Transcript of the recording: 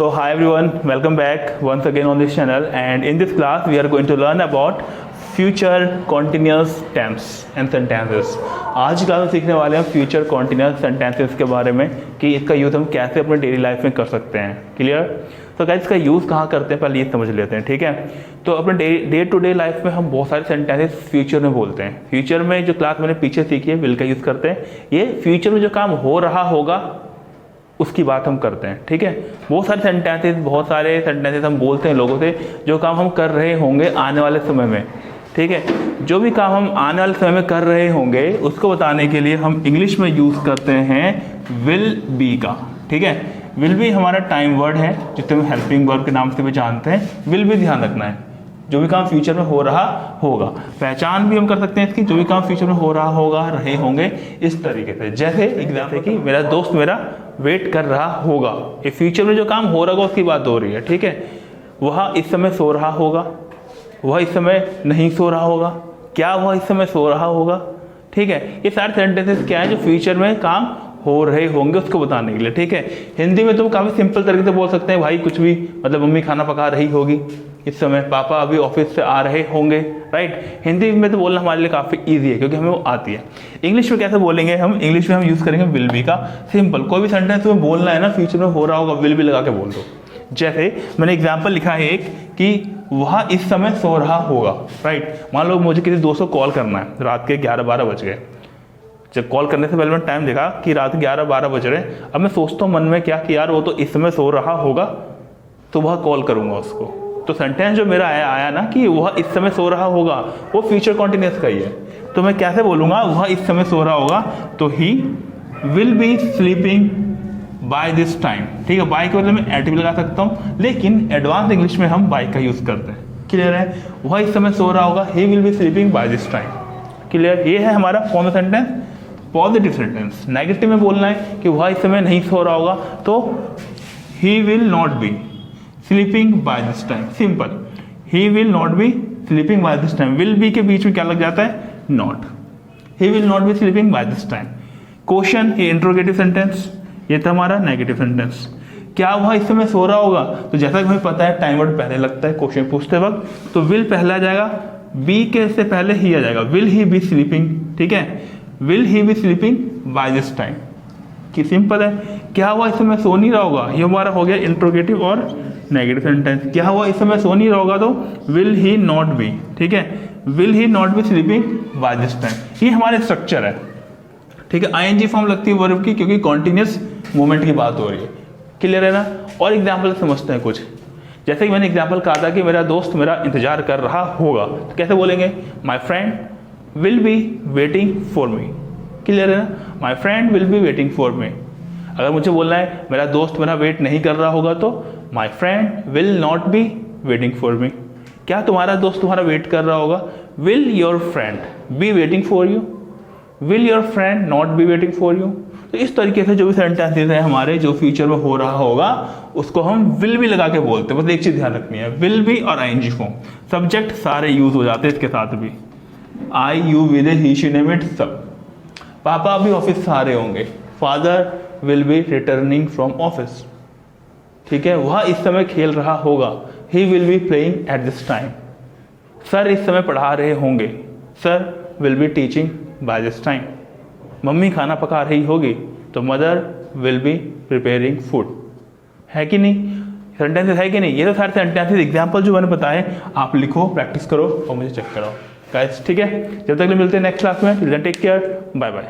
So hi everyone, welcome back once again on this channel, and in this class we are going to learn about future continuous tense and sentences। आज की class में सीखने वाले हैं future continuous sentences के बारे में कि इसका यूज़ हम कैसे अपने डेली लाइफ में कर सकते हैं। क्लियर? तो गाइस इसका यूज़ कहाँ करते हैं पहले ये समझ लेते हैं, ठीक है। तो अपने डे टू डे लाइफ में हम बहुत सारे सेंटेंसेस फ्यूचर में बोलते हैं। फ्यूचर में जो क्लास मैंने पीछे सीखी है विल का यूज़ करते हैं, ये फ्यूचर में जो काम हो रहा होगा उसकी बात हम करते हैं, ठीक है। बहुत सारे सेंटेंसेस हम बोलते हैं लोगों से जो काम हम कर रहे होंगे आने वाले समय में, ठीक है। जो भी काम हम आने वाले समय में कर रहे होंगे उसको बताने के लिए हम इंग्लिश में यूज़ करते हैं विल बी का, ठीक है। विल बी हमारा टाइम वर्ड है जिसे हम हेल्पिंग वर्ब के नाम से भी जानते हैं। विल भी ध्यान रखना है, जो भी काम फ्यूचर में हो रहा होगा। पहचान भी हम कर सकते हैं इसकी, जो भी काम फ्यूचर में हो रहा होगा, रहे होंगे, इस तरीके से। जैसे एग्जाम्पल कि मेरा दोस्त मेरा वेट कर रहा होगा, ये फ्यूचर में जो काम हो रहा होगा उसकी बात हो रही है, ठीक है। वह इस समय सो रहा होगा, वह इस समय नहीं सो रहा होगा, क्या वह इस समय सो रहा होगा, ठीक है। ये सारे सेंटेंसेस क्या है जो फ्यूचर में काम हो रहे होंगे उसको बताने के लिए, ठीक है। हिंदी में तो काफ़ी सिंपल तरीके से बोल सकते हैं, भाई कुछ भी, मतलब मम्मी खाना पका रही होगी इस समय, पापा अभी ऑफिस से आ रहे होंगे, राइट। हिंदी में तो बोलना हमारे लिए काफ़ी इजी है क्योंकि हमें वो आती है। इंग्लिश में कैसे बोलेंगे हम? इंग्लिश में हम यूज़ करेंगे विल बी का। सिंपल, कोई भी सेंटेंस में बोलना है ना फ्यूचर में हो रहा होगा, विल बी लगा के बोल दो। जैसे मैंने एग्जाम्पल लिखा है एक कि वह इस समय सो रहा होगा, राइट। मान लो मुझे किसी दोस्त को कॉल करना है, रात के 11-12 बज गए। जब कॉल करने से पहले मैंने टाइम देखा कि रात 11-12 बज रहे हैं। अब मैं सोचता हूँ मन में क्या कि यार वो तो इस समय सो रहा होगा, तो वह कॉल करूँगा उसको। तो सेंटेंस जो मेरा आया ना कि वह इस समय सो रहा होगा, वो फ्यूचर कॉन्टिन्यूस का ही है। तो मैं कैसे बोलूँगा वह इस समय सो रहा होगा? तो he will be sleeping by this time, ठीक है। बाय के बदले में एट भी लगा सकता हूँ, लेकिन एडवांस इंग्लिश में हम बाय का यूज़ करते हैं। क्लियर है? वह इस समय सो रहा होगा, he will be sleeping by this time. Clear? ये है हमारा कौन सा सेंटेंस? Positive sentence. नेगेटिव में बोलना है कि वह इस समय नहीं सो रहा होगा, तो he will not be sleeping by this time. Simple, he will not be sleeping by this time. Will be के बीच में क्या लग जाता है? Not. He will not be sleeping by this time. Question, ये इंट्रोगेटिव सेंटेंस, ये था हमारा नेगेटिव सेंटेंस। क्या वह इस समय सो रहा होगा? तो जैसा कि हमें पता है टाइम वर्ड पहले लगता है क्वेश्चन पूछते वक्त, तो विल पहले आ जाएगा, बी के से पहले ही आ जाएगा। विल ही बी स्लीपिंग, ठीक है। Will he be sleeping by this time. कि सिंपल है, क्या हुआ इस समय सो नहीं रहा होगा, ये हमारा हो गया इंट्रोगेटिव और नेगेटिव सेंटेंस। क्या हुआ इस समय सो नहीं रहा होगा, तो विल ही नॉट बी, ठीक है। Will he not be sleeping by this time. ये हमारा स्ट्रक्चर है, ठीक है। आईएनजी फॉर्म लगती है वर्ब की क्योंकि कॉन्टिन्यूस मूवमेंट की बात हो रही है। क्लियर है ना? और एग्जाम्पल समझते हैं कुछ। जैसे कि मैंने एग्जाम्पल कहा था कि मेरा दोस्त मेरा इंतजार कर रहा होगा, तो कैसे बोलेंगे? My friend will be waiting for me. Clear है ना? My friend will be waiting for me. अगर मुझे बोलना है मेरा दोस्त मेरा वेट नहीं कर रहा होगा, तो my friend will not be waiting for me. क्या तुम्हारा दोस्त तुम्हारा वेट कर रहा होगा? Will your friend be waiting for you? Will your friend not be waiting for you? तो इस तरीके से जो भी सेंटेंसेस हैं हमारे जो फ्यूचर में हो रहा होगा उसको हम विल भी लगा के बोलते हैं। बस एक चीज ध्यान रखनी है, विल भी और आईएनजी फॉर्म। सब्जेक्ट सारे यूज हो जाते हैं इसके साथ भी, I you we they he she name it सब। पापा अभी ऑफिस से आ रहे होंगे, father will be returning from office, ठीक है। वह इस समय खेल रहा होगा, he will be playing at this time. Sir इस समय पढ़ा रहे होंगे, sir will be teaching by this time. मम्मी खाना पका रही होगी, तो mother will be preparing food. है कि नहीं? सेंटेंसेस है कि नहीं? ये तो सारे सेंटेंसेस एग्जाम्पल जो मैंने बताए आप लिखो, प्रैक्टिस करो और मुझे चेक कराओ गाइस, ठीक है। जब तक मिलते हैं नेक्स्ट क्लास में, टेक केयर, बाय बाय।